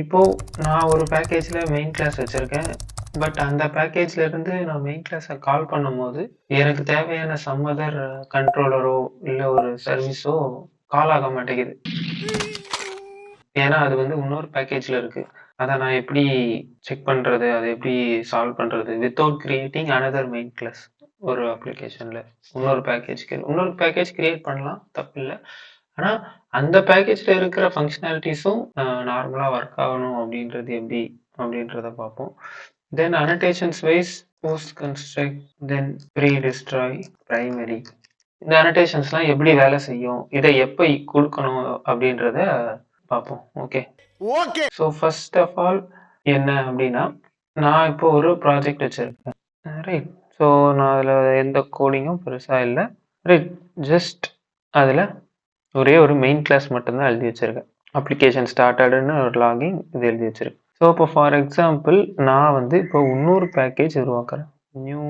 இப்போ நான் ஒரு பேக்கேஜ்ல மெயின் கிளாஸ் வச்சிருக்கேன். பட் அந்த பேக்கேஜ்ல இருந்து நான் மெயின் கிளாஸை கால் பண்ணும்போது எனக்கு தேவையான சம் அதர் கண்ட்ரோலரோ இல்லை ஒரு சர்வீஸோ கால் ஆக மாட்டேங்குது. ஏன்னா அது வந்து இன்னொரு பேக்கேஜ்ல இருக்கு. அதை நான் எப்படி செக் பண்றது, அதை எப்படி சால்வ் பண்றது without creating another main clause. ஒரு அப்ளிகேஷன்ல இன்னொரு பேக்கேஜ் கிரியேட் பண்ணலாம், தப்பு இல்லை. ஆனா அந்த பேக்கேஜ்ல இருக்கிற ஃபங்க்ஷனாலிட்டிஸும் நார்மலா ஒர்க் ஆகணும் அப்படின்றது எப்படி அப்படின்றத பார்ப்போம். தென் அனோடேஷன்ஸ் வைஸ் போஸ்ட் கன்ஸ்ட்ரக்ட், தென் ப்ரீ டிஸ்ட்ராய், பிரைமரி, இந்த அனோடேஷன்ஸ்லாம் எப்படி வேலை செய்யும், இதை எப்போ கொடுக்கணும் அப்படின்றத பார்ப்போம். Okay. So first of all என்ன அப்படின்னா, நான் இப்போ ஒரு ப்ராஜெக்ட் வச்சிருக்கேன், ரைட். ஸோ நான் அதில் எந்த கோடிங்கும் பெருசாக இல்லை, ரைட். ஜஸ்ட் அதில் ஒரே ஒரு மெயின் கிளாஸ் மட்டும்தான் எழுதி வச்சிருக்கேன். அப்ளிகேஷன் ஸ்டார்டட்னு ஒரு லாகின் இது எழுதி வச்சிருக்கேன். ஸோ இப்போ ஃபார் எக்ஸாம்பிள் நான் வந்து இப்போ இன்னொரு பேக்கேஜ் உருவாக்குறேன். நியூ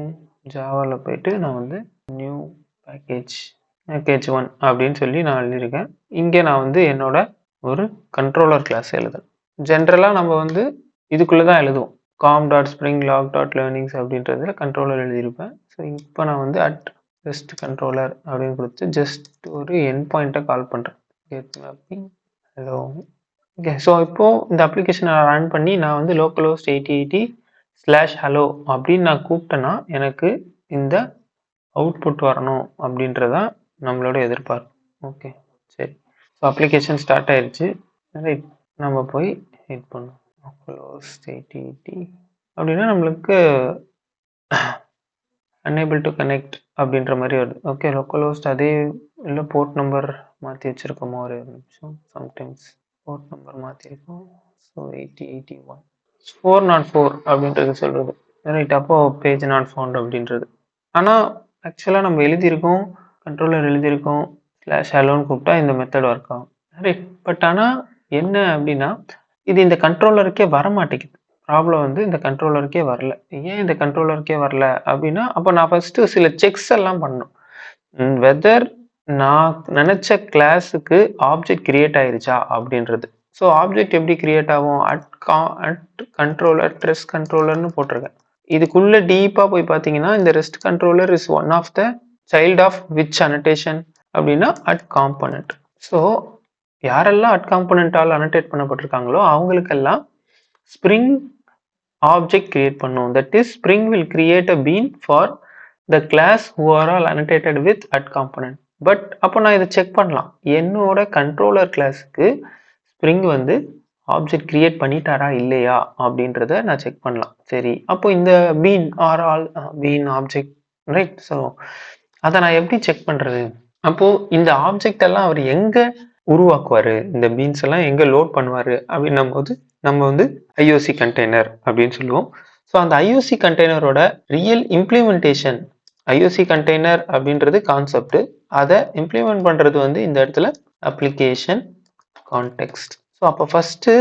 ஜாவாவில் போயிட்டு நான் வந்து நியூ பேக்கேஜ் 1 அப்படின்னு சொல்லி நான் எழுதியிருக்கேன். இங்கே நான் வந்து என்னோட ஒரு கண்ட்ரோலர் கிளாஸ் எழுதுறேன். ஜென்ரலாக நம்ம வந்து இதுக்குள்ளே தான் எழுதுவோம். com.spring.log.learnings அப்படின்றதுல கண்ட்ரோலர் எழுதியிருப்பேன். ஸோ இப்போ நான் வந்து ஜஸ்ட் கண்ட்ரோலர் அப்படின்னு கொடுத்து ஜஸ்ட் ஒரு எண்ட் பாயிண்ட்டை கால் பண்ணுறேன். Get mapping hello. Okay. So இப்போது இந்த அப்ளிகேஷனை ரன் பண்ணி நான் வந்து localhost 8080/hello அப்படின்னு நான் கூப்பிட்டேன்னா எனக்கு இந்த அவுட்புட் வரணும் அப்படின்றதான் நம்மளோட எதிர்பார்ப்பு. ஓகே, சரி. ஸோ அப்ளிகேஷன் ஸ்டார்ட் ஆயிடுச்சு, ரைட். நம்ம போய் ஹிட் பண்ணோம் localhost 8080 அப்படின்னா நம்மளுக்கு unable to connect அப்படின்ற மாதிரி வருது. ஓகே, localhost அதே இல்லை போர்ட் நம்பர் மாற்றி வச்சுருக்கோமா, ஒரு நிமிஷம். சம்டைம்ஸ் போர்ட் நம்பர் மாற்றிருக்கோம். ஸோ 8081 404 அப்படின்றது சொல்கிறது, ரைட். அப்போது பேஜ் நாட் ஃபவுண்ட் அப்படின்றது. ஆனால் ஆக்சுவலாக நம்ம எழுதியிருக்கோம், கண்ட்ரோலர் எழுதியிருக்கோம், /helloன்னு கூப்பிட்டா இந்த மெத்தட் ஒர்க் ஆகும், ரைட். பட் ஆனால் என்ன அப்படின்னா இது இந்த கண்ட்ரோலருக்கே வர மாட்டேங்குது. ப்ராப்ளம் வந்து இந்த கண்ட்ரோலருக்கே வரல. ஏன் இந்த கண்ட்ரோலருக்கே வரல அப்படின்னா, அப்போ நான் ஃபஸ்ட்டு சில செக்ஸ் எல்லாம் பண்ணணும். வெதர் நான் நினச்ச கிளாஸுக்கு ஆப்ஜெக்ட் கிரியேட் ஆயிருச்சா அப்படின்றது. ஸோ ஆப்ஜெக்ட் எப்படி கிரியேட் ஆகும், அட் கண்ட்ரோலர் ரெஸ்ட் கண்ட்ரோலர்னு போட்டிருக்கேன். இதுக்குள்ள டீப்பாக போய் பார்த்தீங்கன்னா இந்த rest controller is one of the child of which annotation அப்படின்னா அட் காம்பனண்ட். ஸோ யாரெல்லாம் அட் காம்பனண்டால் அனோடேட் பண்ணப்பட்டிருக்காங்களோ அவங்களுக்கெல்லாம் ஸ்ப்ரிங் ஆப்ஜெக்ட் கிரியேட் பண்ணும். That is Spring will create a bean for the class who are all annotated with at component. But அப்போ நான் இதை check பண்ணலாம், என்னோட கண்ட்ரோலர் கிளாஸுக்கு ஸ்ப்ரிங் வந்து ஆப்ஜெக்ட் கிரியேட் பண்ணிட்டாரா இல்லையா அப்படின்றத நான் செக் பண்ணலாம். சரி, அப்போ இந்த been are all been object, right. So அதை நான் எப்படி செக் பண்ணுறது? அப்போது இந்த ஆப்ஜெக்ட் எல்லாம் அவர் எங்கே உருவாக்குவார், இந்த பீன்ஸ் எல்லாம் எங்கே லோட் பண்ணுவார் அப்படின்னும் போது நம்ம வந்து ஐஓசி கண்டெய்னர் அப்படின்னு சொல்லுவோம். ஸோ அந்த ஐஓசி கண்டெய்னரோட ரியல் இம்ப்ளிமெண்டேஷன், ஐஓசி கண்டெய்னர் அப்படின்றது கான்செப்ட், அதை இம்ப்ளிமெண்ட் பண்ணுறது வந்து இந்த இடத்துல அப்ளிகேஷன் கான்டெக்ஸ்ட். ஸோ அப்போ ஃபஸ்ட்டு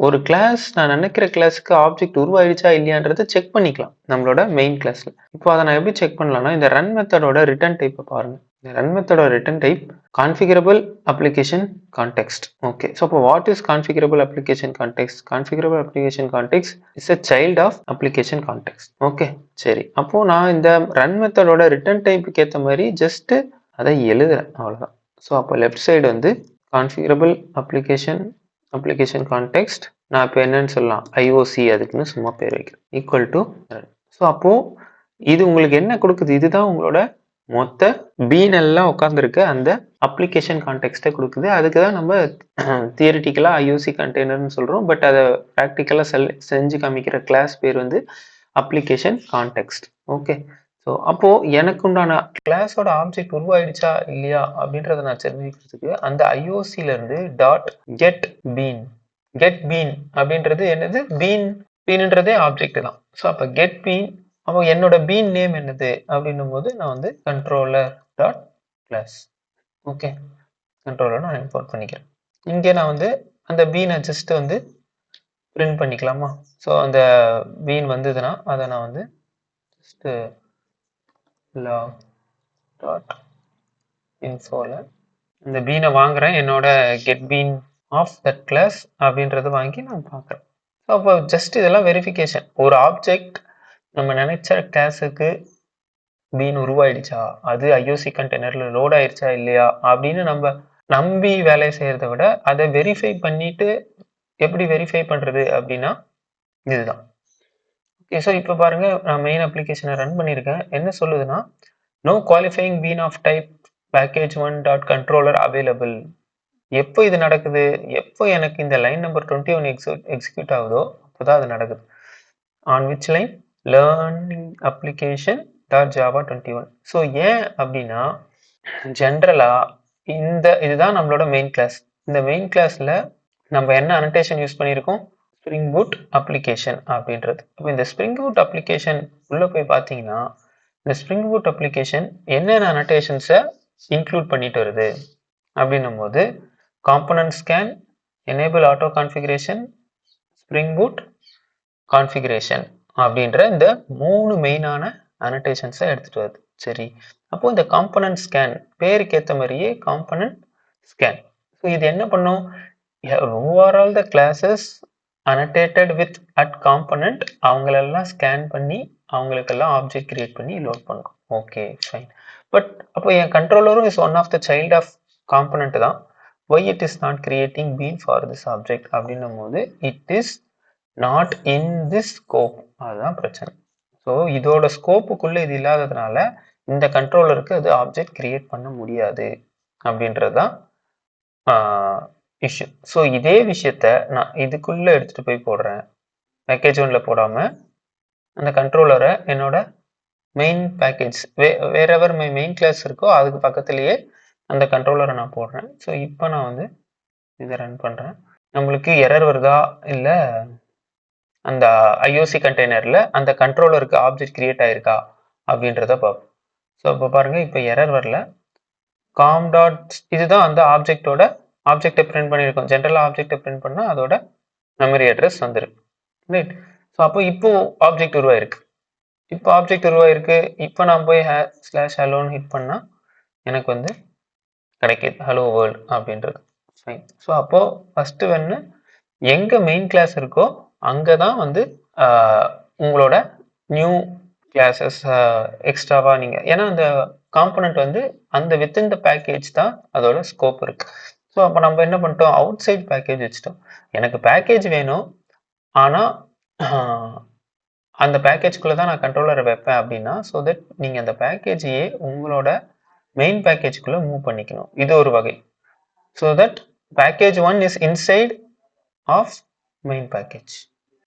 ஒரு கிளாஸ், நான் நினைக்கிற கிளாஸுக்கு ஆப்ஜெக்ட் உருவாயிடுச்சா இல்லையான்றதை செக் பண்ணிக்கலாம் நம்மளோட மெயின் கிளாஸில். இப்போ அதை நான் எப்படி செக் பண்ணலாம்னா, இந்த ரன் மெத்தடோட ரிட்டர்ன் டைப்பை பாருங்கள். இந்த ரன் மெத்தடோட return type configurable application context. Okay, so அப்போ what is configurable application context? Configurable application context is a child of application context. Okay, சரி. அப்போது நான் இந்த ரன் மெத்தடோட ரிட்டர்ன் டைப்புக்கு ஏற்ற மாதிரி ஜஸ்ட்டு அதை எழுதுறேன், அவ்வளோதான். ஸோ அப்போ லெஃப்ட் சைடு வந்து கான்ஃபிகரபிள் அப்ளிகேஷன் கான்டெக்ஸ்ட், நான் இப்போ என்னன்னு சொல்லலாம், ஐஓசி, அதுக்குன்னு சும்மா பேர் வைக்கிறேன், ஈக்குவல் டு ரன். ஸோ அப்போது இது உங்களுக்கு என்ன கொடுக்குது, இதுதான் உங்களோட மொத்த பீன் எல்லாம் உட்காந்துருக்கு அந்த அப்ளிகேஷன் கான்டெக்ஸ்ட்டை கொடுக்குது. அதுக்கு தான் நம்ம தியரிட்டிக்கலாக ஐஓசி கண்டெய்னர்னு சொல்கிறோம். பட் அதை ப்ராக்டிக்கலாக செஞ்சு காமிக்கிற கிளாஸ் பேர் வந்து அப்ளிகேஷன் கான்டெக்ஸ்ட். ஓகே, ஸோ அப்போது எனக்கு உண்டான கிளாஸோட ஆப்ஜெக்ட் உருவாயிடுச்சா இல்லையா அப்படின்றத நான் தெரிஞ்சுக்கிறதுக்கு அந்த ஐஓசியிலேருந்து டாட் கெட் பீன் அப்படின்றது என்னது, பீன்ன்றதே ஆப்ஜெக்ட் தான். ஸோ அப்போ கெட் பீன், அப்போ என்னோட பீன் நேம் என்னது அப்படின்னும் போது நான் வந்து controller dot class. Okay, controller நான் இம்போர்ட் பண்ணிக்கிறேன். இங்கே நான் வந்து அந்த பீனை ஜஸ்ட் வந்து பிரிண்ட் பண்ணிக்கலாமா? ஸோ அந்த பீன் வந்ததுன்னா அதை நான் வந்து ஜஸ்ட் log டாட் இன்ஃபோல இந்த பீனை வாங்குறேன் என்னோட get bean of that class அப்படின்றத வாங்கி நான் பார்க்குறேன். ஸோ அப்போ ஜஸ்ட் இதெல்லாம் வெரிஃபிகேஷன். ஒரு ஆப்ஜெக்ட் நம்ம நினைச்ச கிளாஸுக்கு பீன் உருவாயிடுச்சா, அது ஐஓசி கண்டெய்னர்ல லோட் ஆயிடுச்சா இல்லையா அப்படின்னு நம்ம நம்பி வேலையை செய்யறதை விட அதை வெரிஃபை பண்ணிட்டு எப்படி வெரிஃபை பண்றது அப்படின்னா இதுதான். ஓகே, ஸோ இப்போ பாருங்க, நான் மெயின் அப்ளிகேஷனை ரன் பண்ணியிருக்கேன். என்ன சொல்லுதுன்னா, no qualifying bean of type package one dot controller available. எப்போ இது நடக்குது, எப்போ எனக்கு இந்த லைன் நம்பர் 21 எக்ஸிக்யூட் ஆகுதோ அப்போதான் அது நடக்குது. On which line, learning application dot Java 21. So ஏன் அப்படின்னா, ஜென்ரலா இதுதான் நம்மளோட மெயின் கிளாஸ். இந்த மெயின் கிளாஸ்ல நம்ம என்ன அனோடேஷன் யூஸ் பண்ணியிருக்கோம், ஸ்ப்ரிங் பூட் அப்ளிகேஷன் அப்படின்றது. அப்போ இந்த ஸ்ப்ரிங் பூட் அப்ளிகேஷன் உள்ள போய் பார்த்தீங்கன்னா, இந்த ஸ்ப்ரிங் பூட் அப்ளிகேஷன் என்னென்ன அனோடேஷன்ஸை இன்க்ளூட் பண்ணிட்டு வருது அப்படின்னும் போது, component scan, enable auto configuration, spring boot configuration அப்படின்ற இந்த 3 மெயினான அனோடேஷன்ஸை எடுத்துட்டு வருது. சரி, அப்போ இந்த காம்பனன்ட் ஸ்கேன் பேருக்கு ஏற்ற மாதிரியே காம்பனன்ட் ஸ்கேன். ஸோ இது என்ன பண்ணும், overall the classes annotated with at component அவங்களெல்லாம் ஸ்கேன் பண்ணி அவங்களுக்கெல்லாம் ஆப்ஜெக்ட் கிரியேட் பண்ணி லோட் பண்ணும். Okay fine. பட் அப்போ என் கண்ட்ரோலரும் is one of the child of component தான். why it is not creating bean for this object அப்படின்னும் போது it is not in this scope. அதுதான் பிரச்சனை. ஸோ இதோட ஸ்கோப்புக்குள்ள இது இல்லாததுனால இந்த கண்ட்ரோலருக்கு அது ஆப்ஜெக்ட் கிரியேட் பண்ண முடியாது அப்படின்றதுதான் இஷ்யூ. ஸோ இதே விஷயத்த நான் இதுக்குள்ள எடுத்துட்டு போய் போடுறேன். பேக்கேஜ் ஒன்ல போடாம அந்த கண்ட்ரோலரை என்னோட main package wherever main clause இருக்கோ அதுக்கு பக்கத்துலேயே அந்த கண்ட்ரோலரை நான் போடுறேன். ஸோ இப்போ நான் வந்து இதை ரன் பண்ணுறேன். நம்மளுக்கு எரர் வருதா இல்லை அந்த ஐஓசி கண்டெய்னரில் அந்த கண்ட்ரோலருக்கு ஆப்ஜெக்ட் கிரியேட் ஆயிருக்கா அப்படின்றத பார்ப்போம். ஸோ இப்போ பாருங்க, இப்போ எரர் வரல. காம் டாட் இதுதான் அந்த ஆப்ஜெக்டை பிரிண்ட் பண்ணியிருக்கோம். ஜென்ரலாக ஆப்ஜெக்டை பிரிண்ட் பண்ணால் அதோட மெமரி அட்ரஸ் வந்துருக்கு. ரைட். ஸோ அப்போ இப்போ ஆப்ஜெக்ட் உருவாயிருக்கு. இப்போ நான் போய் /helloன்னு ஹிட் பண்ணால் எனக்கு வந்து கிடைக்கிது ஹலோ வேர்ல்டு அப்படின்றது. ஃபைன். ஸோ அப்போ ஃபஸ்ட்டு வந்து எங்கே மெயின் கிளாஸ் இருக்கோ அங்கே தான் வந்து உங்களோட நியூ கிளாஸஸ் எக்ஸ்ட்ராவாக நீங்கள், ஏன்னா அந்த காம்பனண்ட் வந்து அந்த வித்தின் த பேக்கேஜ் தான் அதோட ஸ்கோப் இருக்கு. ஸோ அப்போ நம்ம என்ன பண்ணிட்டோம், அவுட் சைட் பேக்கேஜ் வச்சுட்டோம். எனக்கு பேக்கேஜ் வேணும், ஆனால் அந்த பேக்கேஜ்குள்ளே தான் நான் கண்ட்ரோலரை வைப்பேன் அப்படின்னா, ஸோ தட் நீங்கள் அந்த பேக்கேஜையே உங்களோட மெயின் பேக்கேஜ்குள்ளே மூவ் பண்ணிக்கணும். இது ஒரு வகை. So that package 1 is inside of main package.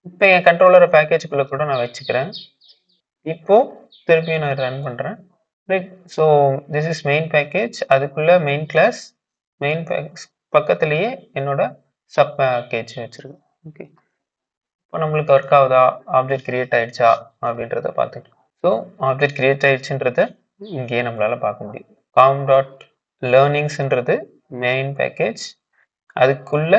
இப்போ என் கண்ட்ரோலரை பேக்கேஜ்குள்ளே கூட நான் வச்சுக்கிறேன். இப்போ திருப்பியும் நான் ரன் பண்ணுறேன். Right. So this is main package. அதுக்குள்ளே மெயின் கிளாஸ், மெயின் பக்கத்துலேயே என்னோட சப் பேக்கேஜ் வச்சுருக்கேன். ஓகே, இப்போ நம்மளுக்கு ஒர்க் ஆகுதா, ஆப்ஜெக்ட் கிரியேட் ஆயிடுச்சா அப்படின்றத பார்த்துக்கலாம். ஸோ ஆப்ஜெக்ட் கிரியேட் ஆயிடுச்சுன்றத இங்கேயே நம்மளால் பார்க்க முடியும். காம் டாட் லேர்னிங்ஸ்ன்றது மெயின் பேக்கேஜ், அதுக்குள்ள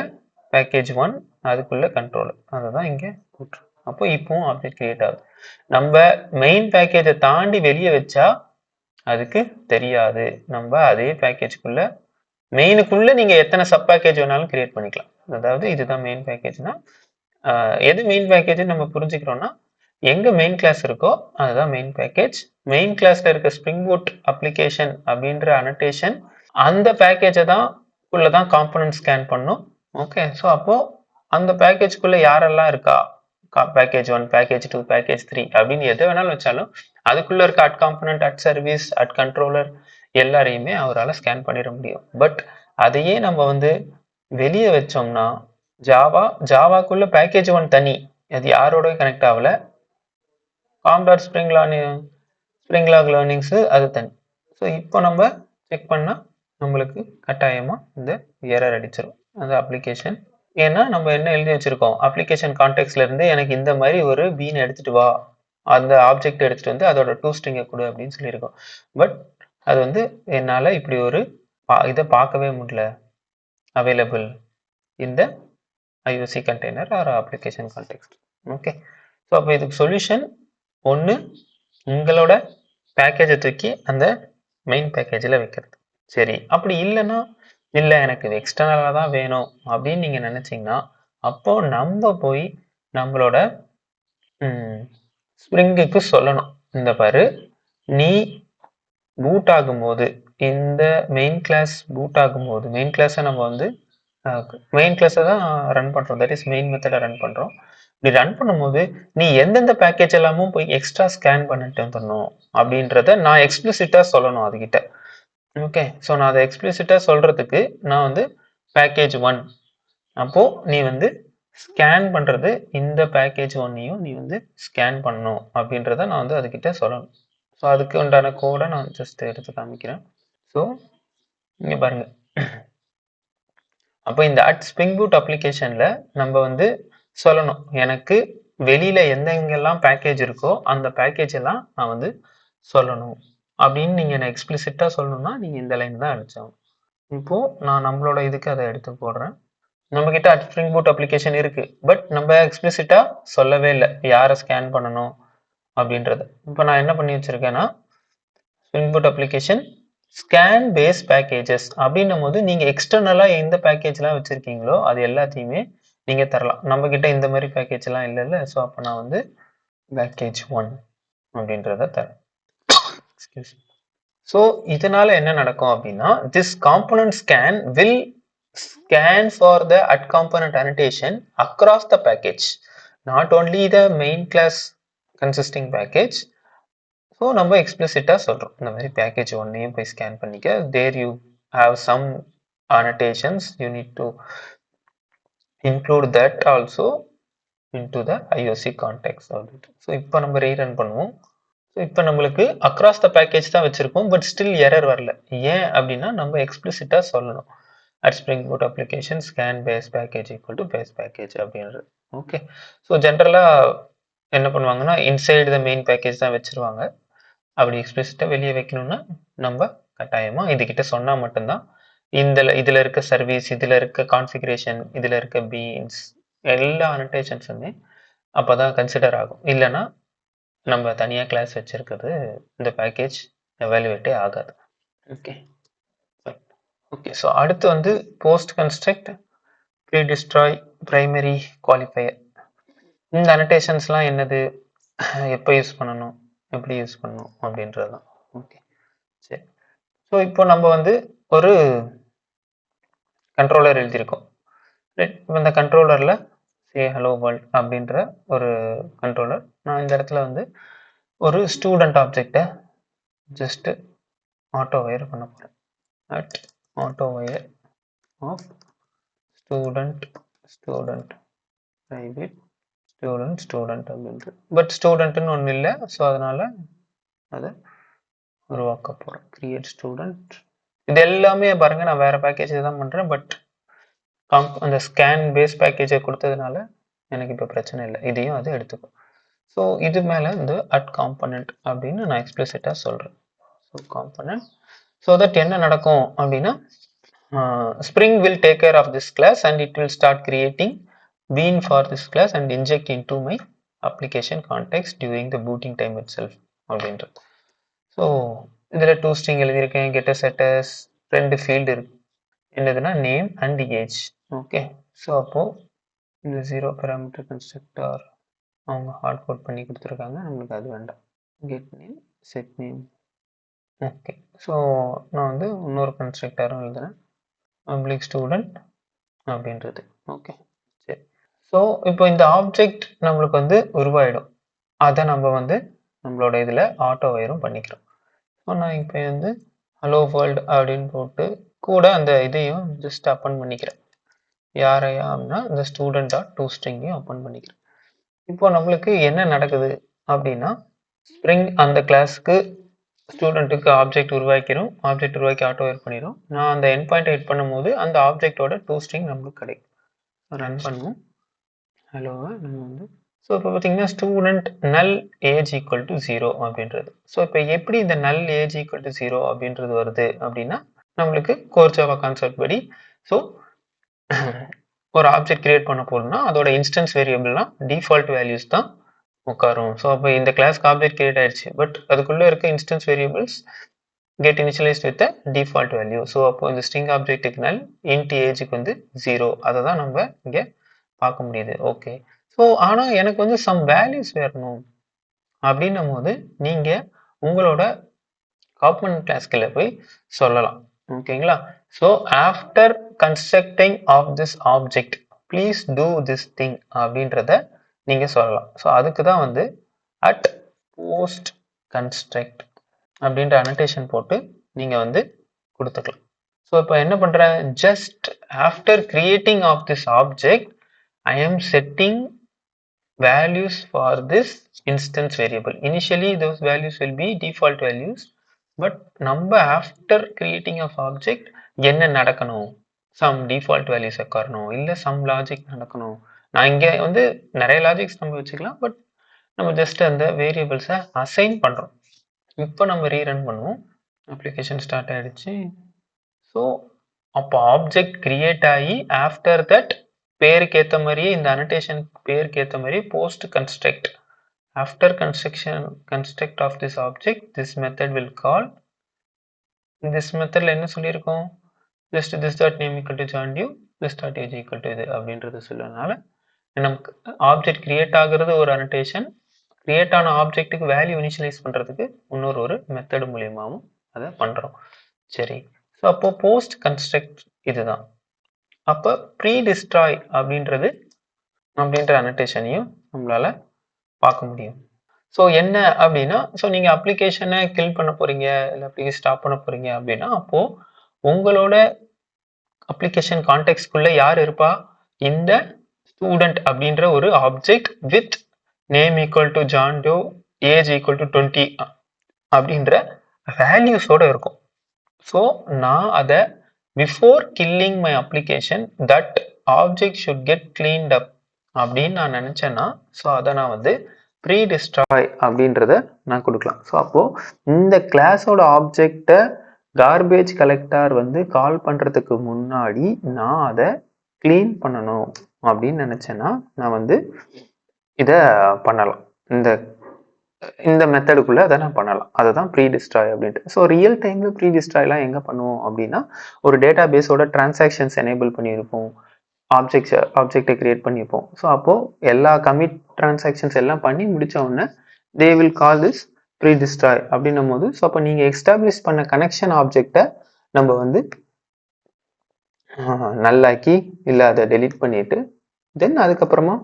பேக்கேஜ் 1, அதுக்குள்ள கண்ட்ரோலர், அதை தான் இங்கே போட்டுரும். அப்போ இப்போவும் ஆப்ஜெக்ட் கிரியேட் ஆகுது. நம்ம மெயின் பேக்கேஜை தாண்டி வெளியே வச்சா அதுக்கு தெரியாது. நம்ம அதே பேக்கேஜ்குள்ள மெயினுக்குள்ள நீங்க எத்தனை சப் பேக்கேஜ் வேணாலும் கிரியேட் பண்ணிக்கலாம். அதாவது இதுதான் மெயின் பேக்கேஜ்னா, எது மெயின் பேக்கேஜ் நம்ம புரிஞ்சுக்கிறோம்னா, எங்க மெயின் கிளாஸ் இருக்கோ அதுதான் மெயின் பேக்கேஜ். மெயின் கிளாஸ்ல இருக்க ஸ்ப்ரிங் பூட் அப்ளிகேஷன் அப்படின்ற அனோடேஷன் அந்த பேக்கேஜை தான் உள்ளதான் காம்பனன்ட் ஸ்கேன் பண்ணும். ஓகே, ஸோ அப்போ அந்த பேக்கேஜ்குள்ள யாரெல்லாம் இருக்கா, பேக்கேஜ் 1, பேக்கேஜ் 2, பேக்கேஜ் 3 அப்படின்னு எது வேணாலும் வச்சாலும் அதுக்குள்ள இருக்க at component, at service, at controller எல்லாரையுமே அவரால் ஸ்கேன் பண்ணிட முடியும். பட் அதையே நம்ம வந்து வெளியே வச்சோம்னா, ஜாவாக்குள்ள பேக்கேஜ் 1 தனி, அது யாரோட கனெக்ட் ஆகல. Com dot Spring log learnings அது தனி. ஸோ இப்போ நம்ம செக் பண்ணா நம்மளுக்கு கட்டாயமா இந்த எரர் அடிச்சிடும் அந்த அப்ளிகேஷன். ஏன்னா நம்ம என்ன எழுதி வச்சிருக்கோம், அப்ளிகேஷன் கான்டெக்ட்ல இருந்து எனக்கு இந்த மாதிரி ஒரு பீன் எடுத்துட்டு வா, அந்த ஆப்ஜெக்ட் எடுத்துட்டு வந்து அதோட டூ ஸ்ட்ரிங்கை கொடு அப்படின்னு சொல்லியிருக்கோம். பட் அது வந்து என்னால் இப்படி ஒரு இதை பார்க்கவே முடியல அவைலபிள் இந்த IOC container or application context. Okay, so அப்போ இதுக்கு சொல்யூஷன் ஒன்று, உங்களோட பேக்கேஜை தூக்கி அந்த மெயின் பேக்கேஜில் வைக்கிறது. சரி, அப்படி இல்லைன்னா இல்லை எனக்கு இது எக்ஸ்டர்னலாக தான் வேணும் அப்படின்னு நீங்கள் நினச்சிங்கன்னா அப்போ நம்ம போய் நம்மளோட ஸ்ப்ரிங்குக்கு சொல்லணும், இந்த பாரு நீ பூட் ஆகும்போது இந்த மெயின் கிளாஸ் பூட் ஆகும்போது மெயின் கிளாஸை நம்ம வந்து மெயின் கிளாஸை தான் ரன் பண்ணுறோம், தட் இஸ் மெயின் மெத்தடை ரன் பண்ணுறோம். இப்படி ரன் பண்ணும்போது நீ எந்தெந்த பேக்கேஜ் எல்லாமும் போய் எக்ஸ்ட்ரா ஸ்கேன் பண்ணிட்டு வந்துடணும் அப்படின்றத நான் எக்ஸ்பிளிசிட்டாக சொல்லணும் அதுகிட்ட. ஓகே, ஸோ நான் அதை எக்ஸ்பிளிசிட்டாக சொல்கிறதுக்கு நான் வந்து பேக்கேஜ் 1 அப்போது நீ வந்து ஸ்கேன் பண்ணுறது இந்த பேக்கேஜ் 1ஐயும் நீ வந்து ஸ்கேன் பண்ணணும் அப்படின்றத நான் வந்து அதுக்கிட்ட சொல்லணும். ஸோ அதுக்கு உண்டான கோடை நான் ஜஸ்ட் எடுத்து காமிக்கிறேன். ஸோ இங்கே பாருங்க, அப்போ இந்த ஸ்ப்ரிங் பூட் அப்ளிகேஷனில் நம்ம வந்து சொல்லணும் எனக்கு வெளியில் எங்கெங்கெல்லாம் பேக்கேஜ் இருக்கோ அந்த பேக்கேஜ் எல்லாம் நான் வந்து சொல்லணும் அப்படின்னு நீங்கள் நான் எக்ஸ்பிளிசிட்டாக சொல்லணும்னா நீங்கள் இந்த லைன் தான் அடிச்சாகும். இப்போது நான் நம்மளோட இதுக்கு அதை எடுத்து போடுறேன். நம்மக்கிட்ட ஸ்ப்ரிங் பூட் அப்ளிகேஷன் இருக்குது, பட் நம்ம எக்ஸ்பிளிசிட்டாக சொல்லவே இல்லை யாரை ஸ்கேன் பண்ணணும் அப்படின்றத. இப்போ நான் என்ன பண்ணி வச்சுருக்கேன்னா Spring Boot application scan base packages அப்படின்னும் போது நீங்கள் எக்ஸ்டர்னலாக எந்த பேக்கேஜ்லாம் வச்சுருக்கீங்களோ அது எல்லாத்தையுமே நீங்கள் தரலாம். நம்மக்கிட்ட இந்த மாதிரி பேக்கேஜ்லாம் இல்லைல்ல, ஸோ அப்போ நான் வந்து பேக்கேஜ் 1 அப்படின்றத தரேன். ஸோ இதனால என்ன நடக்கும் அப்படின்னா this component scan will scan for the @component annotation across the package, not only the main class consisting package. So நம்ம எக்ஸ்பிளிசிட்டாக சொல்கிறோம் இந்த மாதிரி பேக்கேஜ் 1ஐயும் போய் ஸ்கேன் பண்ணிக்க, there you have some annotations you need to include that also into the IOC context அப்படின்ட்டு. So இப்போ நம்ம rerun பண்ணுவோம். ஸோ இப்போ நம்மளுக்கு அக்ராஸ் த பேக்கேஜ் தான் வச்சுருக்கோம், பட் ஸ்டில் எரர் வரல. ஏன் அப்படின்னா நம்ம எக்ஸ்பிளிசிட்டாக சொல்லணும் Spring Boot application scan base package equal to base package அப்படின்றது. ஓகே, ஸோ ஜென்ரலாக என்ன பண்ணுவாங்கன்னா இன்சைடு த மெயின் பேக்கேஜ் தான் வச்சுருவாங்க. அப்படி எக்ஸ்பிளிசிட்டாக வெளியே வைக்கணும்னா நம்ம கட்டாயமாக இதுகிட்ட சொன்னால் மட்டும்தான் இதில் இருக்க சர்வீஸ், இதில் இருக்க கான்ஃபிகரேஷன், இதில் இருக்க பீன்ஸ் எல்லா அனோட்டேஷன்ஸுமே அப்போ தான் கன்சிடர் ஆகும். இல்லைன்னா நம்ம தனியாக கிளாஸ் வச்சுருக்கிறது இந்த பேக்கேஜ் எவாலுவேட்டே ஆகாது. ஓகே ஓகே, ஸோ அடுத்து வந்து post construct pre destroy primary qualifier. இந்த அனோட்டேஷன்ஸ்லாம் என்னது, எப்போ யூஸ் பண்ணணும், எப்படி யூஸ் பண்ணணும் அப்படின்றது தான். ஓகே சரி, ஸோ இப்போ நம்ம வந்து ஒரு கண்ட்ரோலர் எழுதியிருக்கோம். இப்போ இந்த கண்ட்ரோலரில் சே ஹலோ வேர்ல்ட் அப்படின்ற ஒரு கண்ட்ரோலர், நான் இந்த இடத்துல வந்து ஒரு ஸ்டூடெண்ட் ஆப்ஜெக்டை ஜஸ்ட்டு ஆட்டோ வயர் பண்ண போகிறேன். At auto wire of student private student அப்படின்ட்டு, பட் ஸ்டூடெண்ட்டுன்னு ஒன்றும் இல்லை, ஸோ அதனால் அதை உருவாக்க போகிறேன். Create student. இது எல்லாமே பாருங்கள் நான் வேறு பேக்கேஜ் தான் பண்ணுறேன், பட் அந்த ஸ்கேன் பேஸ் பேக்கேஜை கொடுத்ததுனால எனக்கு இப்போ பிரச்சனை இல்லை, இதையும் அது எடுத்துக்கும். ஸோ இது மேலே இந்த @component அப்படின்னு நான் எக்ஸ்பிளிசிட்டாக சொல்கிறேன். ஸோ காம்பனண்ட், ஸோ தட் என்ன நடக்கும் அப்படின்னா Spring will take care of this class and it will start creating bean for this class and inject into my application context during the booting time itself அப்படின்றது. So இதில் 2 string எழுதியிருக்கேன், கெட்ட செட்டஸ், 2 field இருக்கு, என்னதுன்னா name and age. Okay, so அப்போது இந்த 0 parameter constructor அவங்க heart code பண்ணி கொடுத்துருக்காங்க, நம்மளுக்கு அது வேண்டாம். Get name set name. Okay, so நான் வந்து இன்னொரு கன்ஸ்ட்ரக்டரும் எழுதுறேன், பப்ளிக் ஸ்டூடெண்ட் அப்படின்றது. ஓகே சரி, ஸோ இப்போ இந்த ஆப்ஜெக்ட் நம்மளுக்கு வந்து உருவாயிடும், அதை நம்ம வந்து நம்மளோட இதில் ஆட்டோ வயரும் பண்ணிக்கிறோம். ஸோ நான் இப்போ வந்து ஹலோ வேர்ல்டு அப்படின்னு போட்டு கூட அந்த இதையும் ஜஸ்ட் அப்பன் பண்ணிக்கிறேன். யாரையா அப்படின்னா இந்த ஸ்டூடெண்ட் டாட் டூ ஸ்ட்ரிங்கையும் அப்பன் பண்ணிக்கிறேன். இப்போ நம்மளுக்கு என்ன நடக்குது அப்படின்னா ஸ்ப்ரிங் அந்த கிளாஸுக்கு ஸ்டூடெண்ட்டுக்கு ஆப்ஜெக்ட் உருவாக்கிறோம், ஆப்ஜெக்ட் உருவாக்கி ஆட்டோ வயர் பண்ணிடும். நான் அந்த என் பாயிண்ட் எட் பண்ணும்போது அந்த ஆப்ஜெக்டோட 2 ஸ்ட்ரிங் நம்மளுக்கு கிடைக்கும். ரன் பண்ணுவோம், ஹலோவை நம்ம வந்து. ஸோ இப்போ பார்த்தீங்கன்னா ஸ்டூடெண்ட் நல் ஏஜ் ஈக்குவல் டு 0 அப்படின்றது. ஸோ இப்போ எப்படி இந்த நல் ஏஜ் ஈக்குவல் டு 0 அப்படின்றது வருது அப்படின்னா நம்மளுக்கு கோர் ஜாவா கான்செப்ட் படி, ஸோ ஒரு ஆப்ஜெக்ட் கிரியேட் பண்ண போகிறோம்னா அதோட இன்ஸ்டன்ஸ் வேரியபிள்லாம் டிஃபால்ட் வேல்யூஸ் தான் உட்காரும். ஸோ அப்போ இந்த கிளாஸ்க்கு ஆப்ஜெக்ட் கிரியேட் ஆயிடுச்சு, பட் அதுக்குள்ளே இருக்க instance variables get initialized with a default value. So அப்போ இந்த string ஆப்ஜெக்ட்டுக்கு நல் int ageக்கு வந்து 0 அதை தான் நம்ம இங்கே பார்க்க முடியுது. ஓகே, ஸோ ஆனால் எனக்கு வந்து சம் வேல்யூஸ் வரணும் அப்படின்னும் போது நீங்கள் உங்களோட காம்பனன்ட் கிளாஸ்க்குள்ள போய் சொல்லலாம். ஓகேங்களா? So after constructing of this object please do this thing அப்படின்றத நீங்கள் சொல்லலாம். ஸோ அதுக்கு தான் வந்து அட் போஸ்ட் கன்ஸ்ட்ரக்ட் அப்படின்ற அனோட்டேஷன் போட்டு நீங்கள் வந்து கொடுத்துக்கலாம். ஸோ இப்போ என்ன பண்ணுறேன், just after creating of this object I am setting values for this instance variable. Initially those values will be default values, but நம்ம after creating of object என்ன நடக்கணும், some default values வைக்கணும், இல்லை some logic நடக்கணும். நான் இங்கே வந்து நிறைய லாஜிக்ஸ் நம்ம வச்சுக்கலாம், பட் நம்ம ஜஸ்ட் அந்த வேரியபிள்ஸை அசைன் பண்ணுறோம். இப்போ நம்ம ரீரன் பண்ணுவோம். அப்ளிகேஷன் ஸ்டார்ட் ஆகிடுச்சு. ஸோ அப்போ ஆப்ஜெக்ட் கிரியேட் ஆகி ஆஃப்டர் தட் பேருக்கு ஏற்ற மாதிரியே இந்த அனோட்டேஷன் பேருக்கு ஏற்ற மாதிரி post construct after construct of this object this method will call. This மெத்தடில் என்ன சொல்லியிருக்கோம், just this dot name equal to John டியூ this dot age equal to இது அப்படின்றது சொல்லனால நமக்கு ஆப்ஜெக்ட் கிரியேட் ஆகுறது ஒரு அனோட்டேஷன், கிரியேட் ஆன ஆப்ஜெக்ட்டுக்கு வேல்யூ இனிஷியலைஸ் பண்ணுறதுக்கு இன்னொரு மெத்தட் மூலியமாகவும் அதை பண்ணுறோம். சரி, ஸோ அப்போ போஸ்ட் கன்ஸ்ட்ரக்ட் இதுதான். அப்போ ப்ரீ டிஸ்ட்ராய் அப்படின்ற அனோட்டேஷனையும் நம்மளால பார்க்க முடியும். ஸோ என்ன அப்படின்னா, ஸோ நீங்கள் அப்ளிகேஷனை கில் பண்ண போறீங்க இல்லை அப்ளிகேஷன் ஸ்டாப் பண்ண போறீங்க அப்படின்னா அப்போ உங்களோட அப்ளிகேஷன் கான்டெக்ட்குள்ள யார் இருப்பா, இந்த ஸ்டூடெண்ட் அப்படின்ற ஒரு object with name equal to John Doe age equal to 20 அப்படின்ற வேல்யூஸோட இருக்கும். ஸோ நான் அதை before killing my application that object should get cleaned up அப்படின்னு நான் நினச்சேன்னா ஸோ அதை நான் வந்து ப்ரீ டிஸ்ட்ராய் அப்படின்றத நான் கொடுக்கலாம். ஸோ அப்போது இந்த கிளாஸோட ஆப்ஜெக்டை கார்பேஜ் கலெக்டர் வந்து கால் பண்ணுறதுக்கு முன்னாடி நான் அதை க்ளீன் பண்ணணும் அப்படின்னு நினச்சேன்னா நான் வந்து இதை பண்ணலாம். இந்த மெத்தடுக்குள்ளே அதை நான் பண்ணலாம். அதை தான் ப்ரீ டிஸ்ட்ராய் அப்படின்ட்டு. ஸோ ரியல் டைமில் ப்ரீ டிஸ்ட்ராய்லாம் எங்கே பண்ணுவோம் அப்படின்னா, ஒரு டேட்டா பேஸோட டிரான்சாக்ஷன்ஸ் எனேபிள் பண்ணியிருப்போம், ஆப்ஜெக்டை கிரியேட் பண்ணியிருப்போம். ஸோ அப்போது எல்லா கமிட் டிரான்சாக்ஷன்ஸ் எல்லாம் பண்ணி முடித்த உடனே they will call this pre destroy அப்படின்னும் போது, ஸோ அப்போ நீங்கள் எஸ்டாப்ளிஷ் பண்ண கனெக்ஷன் ஆப்ஜெக்டை நம்ம வந்து நல்லாக்கி இல்லை அதை டெலீட் பண்ணிட்டு தென் அதுக்கப்புறமா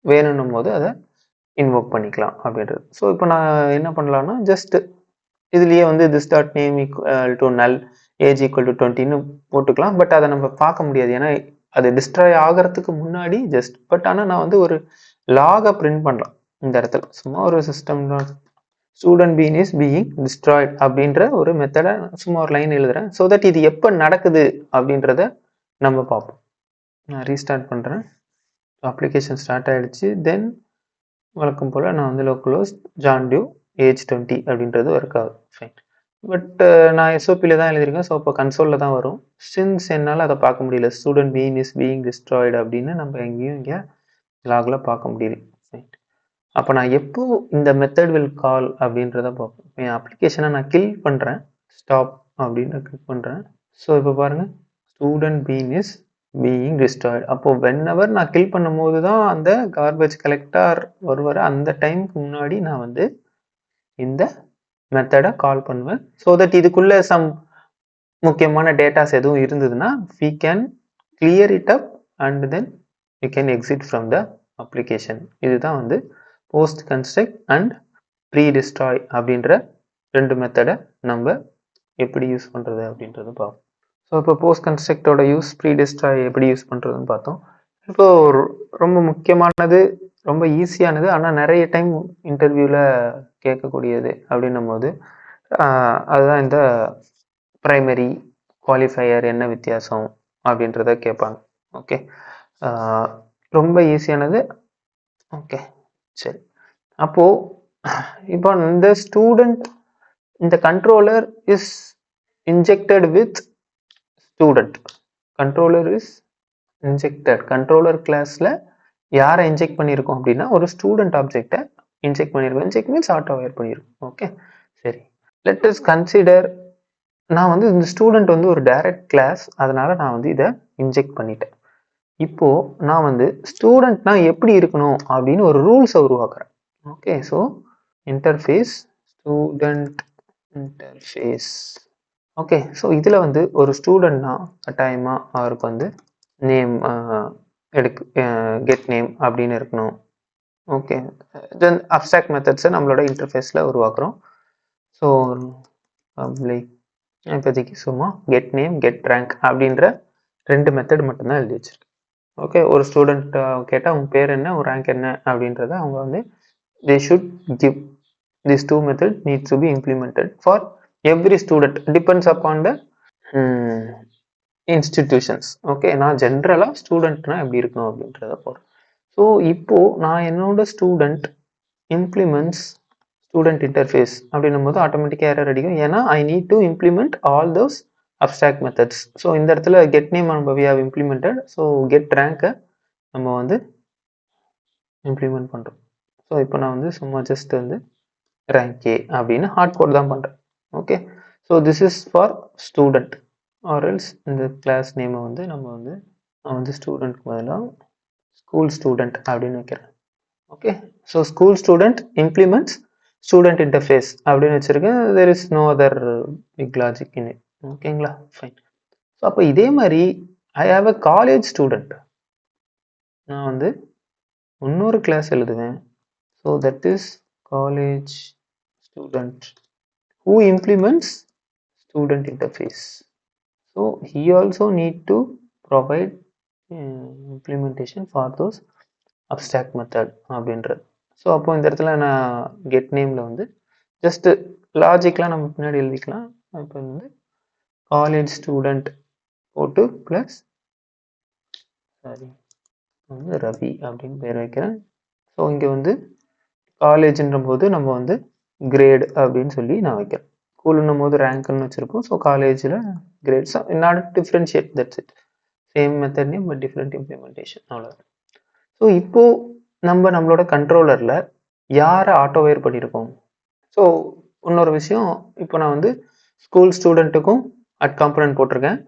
வேணும்னும் போது அதை இன்வோக் பண்ணிக்கலாம் அப்படின்றது. ஸோ இப்போ நான் என்ன பண்ணலாம்னா ஜஸ்ட் இதுலேயே வந்து this dot name equal to null age equal to 20ன்னு போட்டுக்கலாம். பட் அதை நம்ம பார்க்க முடியாது, ஏன்னா அது டிஸ்ட்ராய் ஆகிறதுக்கு முன்னாடி ஜஸ்ட். பட் ஆனால் நான் வந்து ஒரு லாகை பிரிண்ட் பண்ணலாம் இந்த இடத்துல. சும்மா ஒரு system student been is being destroyed அப்படின்ற ஒரு மெத்தடை சும்மா ஒரு லைன் எழுதுறேன். ஸோ தட் இது எப்போ நடக்குது அப்படின்றத நம்ம பார்ப்போம். நான் ரீஸ்டார்ட் பண்ணுறேன். அப்ளிகேஷன் ஸ்டார்ட் ஆகிடுச்சு. தென் வழக்கம் போல் நான் வந்து லோக்கலோஸ் ஜான் டியூ ஏஜ் 20 அப்படின்றது ஒர்க் ஆகுது. ஃபைன். பட் நான் எஸ்ஓபியில் தான் எழுதியிருக்கேன். ஸோ இப்போ கன்சோலில் தான் வரும். சின்ஸ் என்னால் அதை பார்க்க முடியல, student been is being destroyed அப்படின்னு நம்ம எங்கேயும் இங்கே லாகில் பார்க்க முடியல. ஃபைன். அப்போ நான் எப்போ இந்த மெத்தட் வில் கால் அப்படின்றத பார்ப்போம். என் அப்ளிகேஷனை நான் கில் பண்ணுறேன், ஸ்டாப் அப்படின்னு கிளிக் பண்ணுறேன். ஸோ இப்போ பாருங்கள், student been is being destroyed. அப்போது வென்எவர் நான் கில் பண்ணும் போது தான் அந்த கார்பேஜ் கலெக்டர் வருவார். அந்த டைமுக்கு முன்னாடி நான் வந்து இந்த மெத்தடை கால் பண்ணுவேன். ஸோ தட் இதுக்குள்ளே சம் முக்கியமான டேட்டாஸ் எதுவும் இருந்ததுன்னா we can clear it up and then we can exit from the application. இதுதான் வந்து post construct and pre destroy அப்படின்ற ரெண்டு மெத்தடை நம்ம எப்படி யூஸ் பண்ணுறது அப்படின்றது பார்ப்போம். ஸோ இப்போ போஸ்ட் கன்ஸ்ட்ரக்டோட யூஸ், ப்ரீ டிஸ்ட்ராய் எப்படி யூஸ் பண்ணுறதுன்னு பார்த்தோம். இப்போ ரொம்ப முக்கியமானது, ரொம்ப ஈஸியானது, ஆனால் நிறைய டைம் இன்டர்வியூவில் கேட்கக்கூடியது அப்படின்னும் போது அதுதான் இந்த ப்ரைமரி குவாலிஃபையர் என்ன வித்தியாசம் அப்படின்றத கேட்பாங்க. ஓகே, ரொம்ப ஈஸியானது. ஓகே, சரி. அப்போது இப்போ இந்த ஸ்டூடெண்ட், இந்த controller is injected with student. Controller is injected. Controller கிளாஸில் யாரை இன்ஜெக்ட் பண்ணியிருக்கோம் அப்படின்னா ஒரு ஸ்டூடெண்ட் ஆப்ஜெக்டை இன்ஜெக்ட் பண்ணியிருக்கோம். இன்ஜெக்ட் மீன்ஸ் ஆட்டோ வயர் பண்ணியிருக்கோம். ஓகே, சரி. லெட் அஸ் கன்சிடர் நான் வந்து இந்த ஸ்டூடெண்ட் வந்து ஒரு டைரக்ட் கிளாஸ், அதனால நான் வந்து இதை இன்ஜெக்ட் பண்ணிட்டேன். இப்போ நான் வந்து ஸ்டூடெண்ட்னா எப்படி இருக்கணும் அப்படின்னு ஒரு ரூல்ஸை உருவாக்குறேன். Okay, so interface student interface. Okay, so இதில் வந்து ஒரு ஸ்டூடெண்ட்னா கட்டாயமாக அவருக்கு வந்து நேம் கெட் நேம் அப்படின்னு இருக்கணும். ஓகே, தென் அப்ஸ்ட்ராக்ட் மெத்தட்ஸை நம்மளோட இன்டர்ஃபேஸில் உருவாக்குறோம். ஸோ பப்ளிக் இப்போதைக்கு சும்மா கெட் நேம் கெட் ரேங்க் அப்படின்ற 2 மெத்தட் மட்டும்தான் எழுதி வச்சிருக்கேன். ஓகே, ஒரு ஸ்டூடெண்ட் கேட்டால் அவங்க பேர் என்ன, ஒரு ரேங்க் என்ன அப்படின்றத அவங்க வந்து they should give. These 2 methods needs to be implemented for every student, depends upon the institutions. Okay, நான் ஜென்ரலாக ஸ்டூடெண்ட்னா எப்படி இருக்கணும் அப்படின்றத போகிறேன். ஸோ இப்போ நான் என்னோட ஸ்டூடெண்ட் இம்ப்ளிமெண்ட்ஸ் ஸ்டூடெண்ட் இன்டர்ஃபேஸ் அப்படின்னும் போது ஆட்டோமேட்டிக்காக எரர் அடிக்கும். ஏன்னா I need to implement all those abstract methods. So இந்த இடத்துல கெட் நேம் நம்ம we have implemented. So get ரேங்கை நம்ம வந்து இம்ப்ளிமெண்ட் பண்ணுறோம். ஸோ இப்போ நான் வந்து சும்மா ஜஸ்ட் வந்து ரேங்க் ஏ அப்படின்னு ஹார்ட் கோட் தான் பண்ணுறேன். Okay, so this is for student or else இந்த கிளாஸ் நேமை வந்து நம்ம வந்து நான் வந்து ஸ்டூடெண்ட்க்கு பதிலாக ஸ்கூல் ஸ்டூடெண்ட் அப்படின்னு வைக்கிறேன். Okay, so school student implements student interface அப்படின்னு வச்சுருக்கேன். There is no other big logic in it. ஓகேங்களா, ஃபைன். ஸோ அப்போ இதே மாதிரி I have a college student. நான் வந்து இன்னொரு கிளாஸ் எழுதுவேன். So that is college student who implements student interface. So he also need to provide implementation for those abstract method அப்படின்றது. So அப்போ இந்த இடத்துல நான் கெட் நேமில் வந்து ஜஸ்ட் லாஜிக்லாம் நம்ம பின்னாடி எழுதிக்கலாம். இப்போ வந்து காலேஜ் ஸ்டூடெண்ட் போட்டு ப்ளஸ் சாரி வந்து ரவி அப்படின்னு பேர் வைக்கிறேன். ஸோ இங்கே வந்து காலேஜ்ன்ற போது நம்ம வந்து கிரேட் அப்படின்னு சொல்லி நான் வைக்கிறேன். ஸ்கூலுன்னும் போது ரேங்க்னு வச்சுருப்போம். ஸோ காலேஜில் grades not differentiate, that's it. Same method name but different implementation, அவ்வளோதான். ஸோ இப்போது நம்மளோட கண்ட்ரோலரில் யாரை ஆட்டோவேர் பண்ணியிருக்கோம். ஸோ இன்னொரு விஷயம், இப்போ நான் வந்து ஸ்கூல் ஸ்டூடெண்ட்டுக்கும் அட் காம்பனன்ட் போட்டிருக்கேன்,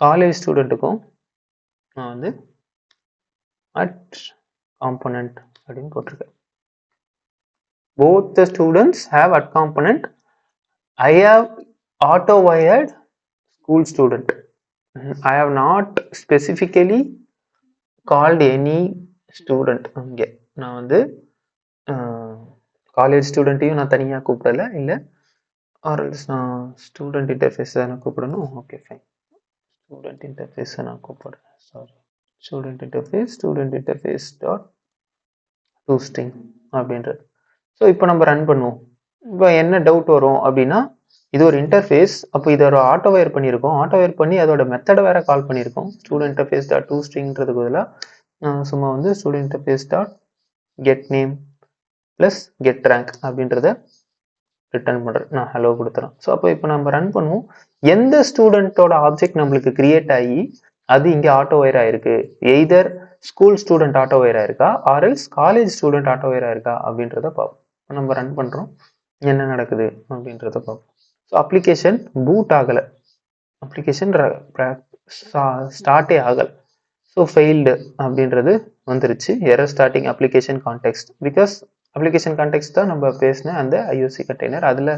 காலேஜ் ஸ்டூடெண்ட்டுக்கும் நான் வந்து அட் காம்பனன்ட் அப்படின்னு போட்டிருக்கேன். Both the students have at component. I have auto-wired school student. I have not specifically called any student. இங்கே நான் வந்து காலேஜ் ஸ்டூடெண்ட்டையும் நான் தனியாக கூப்பிடல, இல்லை ஆர்எல்ஸ் நான் ஸ்டூடெண்ட் இன்டர்ஃபேஸை நான் கூப்பிடணும். ஓகே ஃபைன், ஸ்டூடெண்ட் இன்டர்ஃபேஸை நான் கூப்பிடுறேன். Sorry, student interface dot toString அப்படின்றது. ஸோ இப்போ நம்ம ரன் பண்ணுவோம். இப்போ என்ன டவுட் வரும் அப்படின்னா, இது ஒரு இன்டர்ஃபேஸ், அப்போ இதை ஒரு ஆட்டோவேர் பண்ணியிருக்கோம். ஆட்டோவேர் பண்ணி அதோட மெத்தடை வேற கால் பண்ணியிருக்கோம். ஸ்டூடெண்ட் இன்டர்ஃபேஸ் டாட் toStringன்றதுக்கு பதிலாக சும்மா வந்து student interface dot get name plus get rank அப்படின்றத ரிட்டர்ன் பண்ணுறேன். நான் ஹலோ கொடுத்துறேன். ஸோ அப்போ இப்போ நம்ம ரன் பண்ணுவோம். எந்த ஸ்டூடெண்ட்டோட ஆப்ஜெக்ட் நம்மளுக்கு கிரியேட் ஆகி அது இங்கே ஆட்டோவேர் ஆயிருக்கு, எய்தர் ஸ்கூல் ஸ்டூடெண்ட் ஆட்டோவேர் ஆயிருக்கா ஆர்எல்ஸ் காலேஜ் ஸ்டூடெண்ட் ஆட்டோவேர் ஆயிருக்கா அப்படின்றத பார்ப்போம். நம்ம ரன் பண்ணுறோம், என்ன நடக்குது அப்படின்றத பார்ப்போம். ஸோ அப்ளிகேஷன் பூட் ஆகலை, அப்ளிகேஷன் ஸ்டார்ட்டே ஆகலை. ஸோ ஃபெயில்டு அப்படின்றது வந்துருச்சு. Error starting application context. Because application context தான் நம்ம பேசின அந்த ஐஓசி கண்டெய்னர், அதில்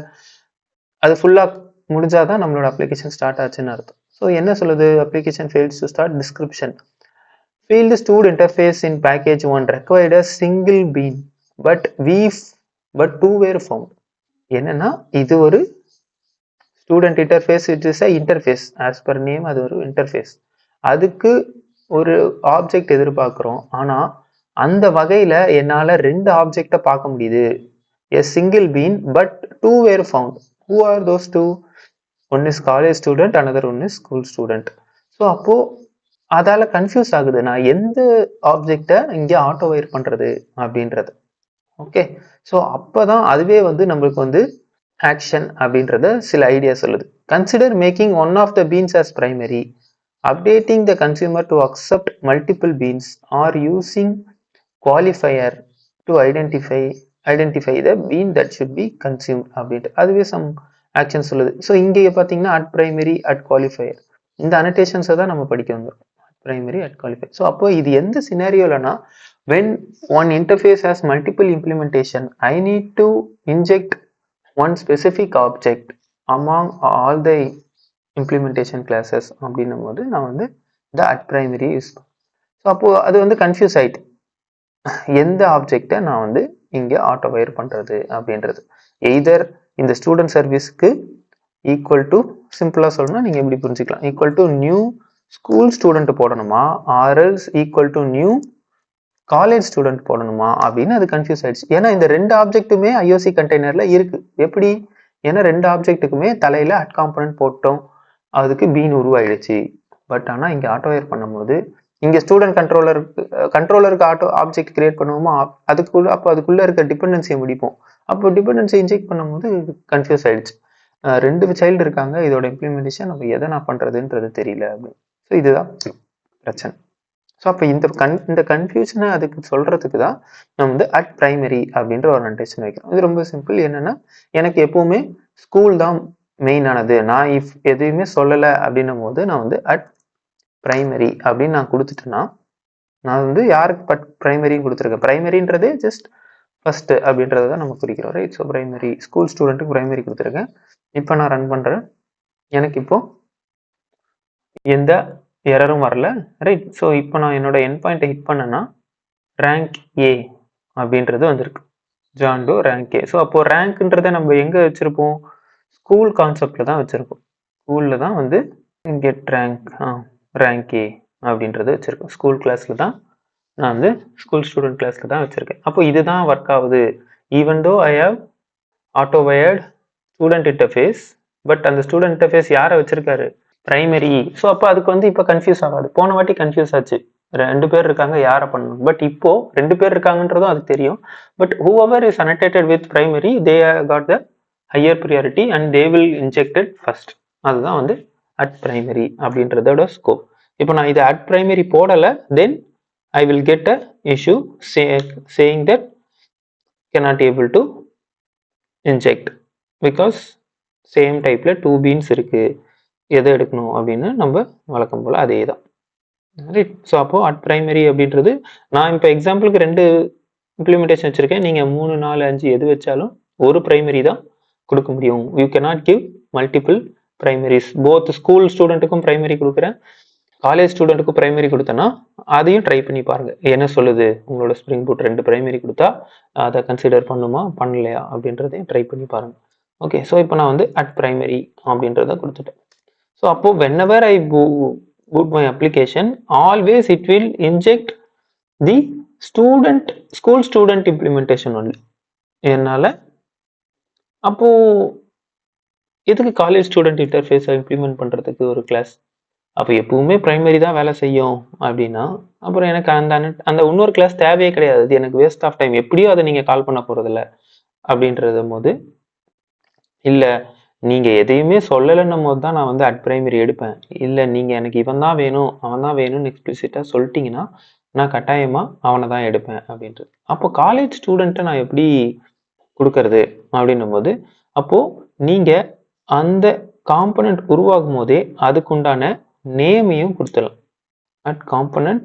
அது ஃபுல்லாக முடிஞ்சாதான் நம்மளோட அப்ளிகேஷன் ஸ்டார்ட் ஆச்சுன்னு அர்த்தம். ஸோ என்ன சொல்லுது, application fails to start. Description, field stood interface in package 1 required a single bean but two were found. என்னன்னா இது ஒரு student interface, it is a interface as per name, அது ஒரு இன்டர்ஃபேஸ். அதுக்கு ஒரு ஆப்ஜெக்ட் எதிர்பார்க்குறோம், ஆனால் அந்த வகையில் என்னால் 2 ஆப்ஜெக்டை பார்க்க முடியுது. A single been but 2 were found. Who are those 2? One is college student, another one is school student. So அப்போது அதால கன்ஃபியூஸ் ஆகுது, நான் எந்த ஆப்ஜெக்டை இங்கே ஆட்டோவைர் பண்றது அப்படின்றது. ஓகே, ஸோ அப்போதான் அதுவே வந்து நம்மளுக்கு வந்து ஆக்ஷன் அப்படின்றத சில ஐடியா சொல்லுது. Consider making one of the beans as primary, updating the consumer to accept multiple beans, or using qualifier to identify the bean that should be consumed அப்படின்ட்டு அதுவே சம் ஆக்ஷன் சொல்லுது. ஸோ இங்கே பார்த்தீங்கன்னா at primary at qualifier இந்த அனடேஷன்ஸை தான் நம்ம படிக்க வந்தோம். Primary at qualifier. ஸோ அப்போ இது எந்த சினாரியோலனா when one interface has multiple implementation, I need to inject one specific object among all the implementation classes அப்படின்னும் போது நான் வந்து இந்த அட் பிரைமரி யூஸ் பண்ணேன். ஸோ அப்போ அது வந்து கன்ஃபியூஸ் ஆயிட்டு எந்த ஆப்ஜெக்டை நான் வந்து இங்கே ஆட்டோ வயர் பண்ணுறது அப்படின்றது எய்தர் இந்த ஸ்டூடெண்ட் சர்வீஸ்க்கு ஈக்குவல் டு சிம்பிளாக சொல்லணும்னா நீங்கள் எப்படி புரிஞ்சுக்கலாம் equal to new school student போடணுமா or else equal to new college student போடணுமா அப்படின்னு அது கன்ஃபியூஸ் ஆயிடுச்சு. ஏன்னா இந்த ரெண்டு ஆப்ஜெக்ட்டுமே ஐஓசி கண்டெய்னர்ல இருக்கு. எப்படி? ஏன்னா ரெண்டு ஆப்ஜெக்ட்டுக்குமே தலையில அட் காம்பனன்ட் போட்டோம், அதுக்கு பீன் உருவாயிடுச்சு. பட் ஆனால் இங்கே ஆட்டோ வயர் பண்ணும்போது இங்கே ஸ்டூடெண்ட் கண்ட்ரோலருக்கு ஆட்டோ ஆப்ஜெக்ட் கிரியேட் பண்ணுவோமா அதுக்குள்ள அப்போ அதுக்குள்ள இருக்க டிபெண்டன்சியை முடிப்போம். அப்போ டிபெண்டன்சி இன்ஜெக்ட் பண்ணும்போது கன்ஃபியூஸ் ஆயிடுச்சு. ரெண்டு சைல்டு இருக்காங்க, இதோட இம்ப்ளிமெண்டேஷன் நம்ம எதை நான் பண்றதுன்றது தெரியல அப்படின்னு. ஸோ இதுதான் பிரச்சனை. ஸோ அப்போ இந்த கன்ஃபியூஷனை அதுக்கு சொல்றதுக்கு தான் நம்ம வந்து அட் பிரைமரி அப்படின்ற ஒரு நோட்டேஷன் வைக்கிறோம். இது ரொம்ப சிம்பிள். என்னன்னா எனக்கு எப்பவுமே ஸ்கூல் தான் மெயினானது, நான் எதுவுமே சொல்லலை அப்படின்னும் போது நான் வந்து அட் பிரைமரி அப்படின்னு நான் கொடுத்துட்டேன்னா நான் வந்து யாருக்கு பிரைமரின்னு கொடுத்துருக்கேன். பிரைமரின்றதே ஜஸ்ட் ஃபர்ஸ்ட் அப்படின்றத தான் நம்ம குறிக்கிறோம், ரைட்? ஸோ பிரைமரி ஸ்கூல் ஸ்டூடெண்ட்டுக்கு பிரைமரி கொடுத்துருக்கேன். இப்போ நான் ரன் பண்றேன், எனக்கு இப்போ எந்த எரரும் வரல, ரைட்? ஸோ இப்போ நான் என்னோட என் பாயிண்ட்டை ஹிட் பண்ணேன்னா ரேங்க் ஏ அப்படின்றது வந்திருக்கு, ஜான் டோ ரேங்க் ஏ. ஸோ அப்போ ரேங்க்ன்றதை நம்ம எங்க வச்சிருப்போம்? ஸ்கூல் கான்செப்ட்ல தான் வச்சிருப்போம். ஸ்கூல்ல தான் வந்து கெட் ரேங்க் ஏ அப்படின்றது வச்சிருக்கோம். ஸ்கூல் கிளாஸ்ல தான் நான் வந்து ஸ்கூல் ஸ்டூடெண்ட் கிளாஸ்ல தான் வச்சிருக்கேன். அப்போ இதுதான் ஒர்க் ஆகுது. Even though I have auto wired student interface, but அந்த ஸ்டூடெண்ட் இன்டர்ஃபேஸ் யாரை வச்சிருக்காரு? பிரைமரி. ஸோ அப்போ அதுக்கு வந்து இப்போ கன்ஃபியூஸ் ஆகாது. போன வாட்டி கன்ஃபியூஸ் ஆச்சு, ரெண்டு பேர் இருக்காங்க யாரை பண்ணணும். பட் இப்போ ரெண்டு பேர் இருக்காங்கன்றதும் அது தெரியும். But whoever is annotated with primary they got the higher priority and they will injected first. அதுதான் வந்து at primary அப்படின்றதோட ஸ்கோப். இப்போ நான் இதை at primary போடலை, then I will get a issue saying that cannot able to inject because same typeல 2 beans இருக்கு, எதை எடுக்கணும் அப்படின்னு நம்ம வழக்கம் போல அதே தான், ரைட்? ஸோ அப்போ அட் பிரைமரி அப்படின்றது நான் இப்போ எக்ஸாம்பிளுக்கு 2 இம்ப்ளிமெண்டேஷன் வச்சிருக்கேன். நீங்க 3, 4, 5 எது வச்சாலும் ஒரு பிரைமரி தான் கொடுக்க முடியும். You cannot give multiple primaries. Both school ஸ்டூடெண்ட்டுக்கும் பிரைமரி கொடுக்குறேன், காலேஜ் ஸ்டூடெண்ட்டுக்கும் பிரைமரி கொடுத்தேன்னா அதையும் ட்ரை பண்ணி பாருங்க என்ன சொல்லுது. உங்களோட ஸ்ப்ரிங் பூட் 2 பிரைமரி கொடுத்தா அதை கன்சிடர் பண்ணுமா பண்ணலையா அப்படின்றதையும் ட்ரை பண்ணி பாருங்க. ஓகே, ஸோ இப்போ நான் வந்து அட் பிரைமரி அப்படின்றத கொடுத்துட்டேன். ஸோ அப்போ whenever I boot my application, always it will inject the school student implementation only. என்னால அப்போ எதுக்கு காலேஜ் ஸ்டூடெண்ட் இன்டர்ஃபேஸ் இம்ப்ளிமெண்ட் பண்றதுக்கு ஒரு கிளாஸ்? அப்போ எப்பவுமே பிரைமரி தான் வேலை செய்யும் அப்படின்னா அப்புறம் எனக்கு அந்த இன்னொரு கிளாஸ் தேவையே கிடையாது, அது எனக்கு வேஸ்ட் ஆஃப் டைம். எப்படியோ அதை நீங்க கால் பண்ண போறதில்ல அப்படின்றது போது, இல்ல நீங்க எதையுமே சொல்லலைன்னும் போது தான் நான் வந்து அட் பிரைமரி எடுப்பேன். இல்லை நீங்க எனக்கு இவன் தான் வேணும் அவன் தான் வேணும்னு எக்ஸ்பிளிசிட்டா சொல்லிட்டீங்கன்னா நான் கட்டாயமா அவனை தான் எடுப்பேன் அப்படின்றது. அப்போ காலேஜ் ஸ்டூடெண்ட்டை நான் எப்படி கொடுக்கறது அப்படின்னும் போது, அப்போ நீங்க அந்த காம்பனன்ட் உருவாகும் போதே அதுக்குண்டான நேமையும் கொடுத்துடலாம். At component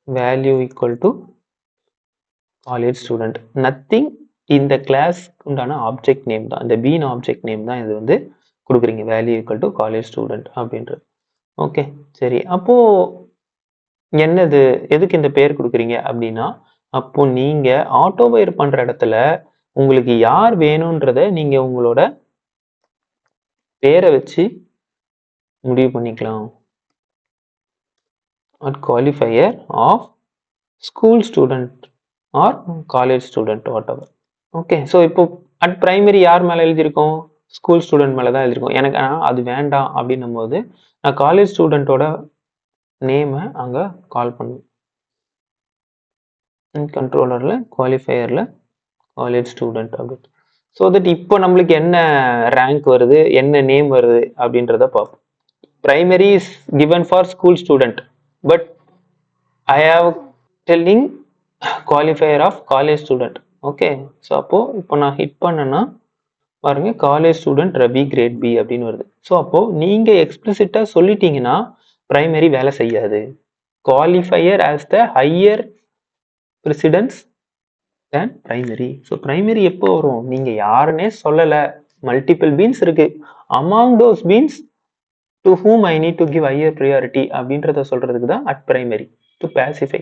value equal to college student, nothing இந்த கிளாஸ் உண்டான ஆப்ஜெக்ட் நேம் தான், இந்த பீன் ஆப்ஜெக்ட் நேம் தான் இது வந்து கொடுக்குறீங்க, value equal to college student அப்படின்றது. ஓகே சரி, அப்போ என்னது எதுக்கு இந்த பேர் கொடுக்குறீங்க அப்படின்னா, அப்போ நீங்க ஆட்டோ வயர் பண்ற இடத்துல உங்களுக்கு யார் வேணும்ன்றத நீங்க உங்களோட பேரை வச்சு முடிவு பண்ணிக்கலாம். At qualifier of school student or college student whatever. Okay, so இப்போ அட் பிரைமரி யார் மேலே எழுதியிருக்கோம்? ஸ்கூல் ஸ்டூடெண்ட் மேலே தான் எழுதியிருக்கோம். எனக்கு அது வேண்டாம் அப்படின்னும் போது நான் காலேஜ் ஸ்டூடெண்ட்டோட நேமை அங்கே கால் பண்ணுவேன். கண்ட்ரோலரில் குவாலிஃபையரில் காலேஜ் ஸ்டூடெண்ட் அப்படின்னு. ஸோ தட் இப்போ நம்மளுக்கு என்ன ரேங்க் வருது என்ன நேம் வருது அப்படின்றத பார்ப்போம். Primary is given for school student, but I have telling qualifier of college student. Okay, so அப்போ இப்போ நான் ஹிட் பண்ணேன்னா பாருங்க college student Ravi grade B அப்படின்னு வருது. ஸோ அப்போ நீங்க எக்ஸ்பிளிசிட்டா சொல்லிட்டீங்கன்னா பிரைமரி வேலை செய்யாது. Qualifier as the higher precedence than primary. So primary எப்போ வரும்? நீங்க யாருன்னே சொல்லல, மல்டிபிள் பீன்ஸ் இருக்கு, among those beans to whom I need to give higher priority அப்படின்றத சொல்றதுக்கு தான் at primary to pacify.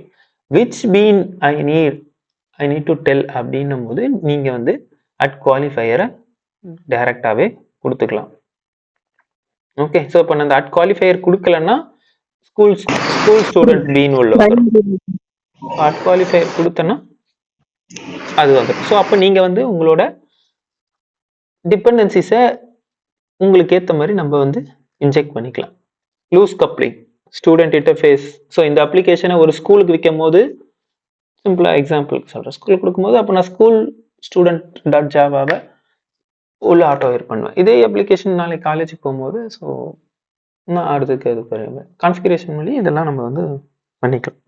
which bean I need to tell அப்படின்னும் போது நீங்க வந்து at qualifier டைரக்டாவே கொடுத்துக்கலாம். ஓகே, ஸோ இப்போ நான் அந்த at qualifier கொடுக்கலன்னா ஸ்கூல் ஸ்டூடெண்ட் பீன் உள்ள வந்துடும். at qualifier கொடுத்தனா அது வந்துடும். ஸோ அப்போ நீங்க வந்து உங்களோட டிபெண்டன்சிஸை உங்களுக்கு ஏற்ற மாதிரி நம்ம வந்து இன்ஜெக்ட் பண்ணிக்கலாம். Loose coupling, student interface. So இந்த அப்ளிகேஷனை ஒரு ஸ்கூலுக்கு விற்கும் போது சிம்பிளாக எக்ஸாம்பிளுக்கு சொல்கிறேன், ஸ்கூலுக்கு கொடுக்கும்போது அப்போ நான் ஸ்கூல் ஸ்டூடெண்ட் டாட் ஜாவாவை உள்ள ஆட்டோவேர் பண்ணுவேன். இதே அப்ளிகேஷன் நாளைக்கு காலேஜுக்கு போகும்போது ஸோ நான் அடுத்துக்கு அது கான்ஃபிகரேஷன் பண்ணி இதெல்லாம் நம்ம வந்து பண்ணிக்கலாம்.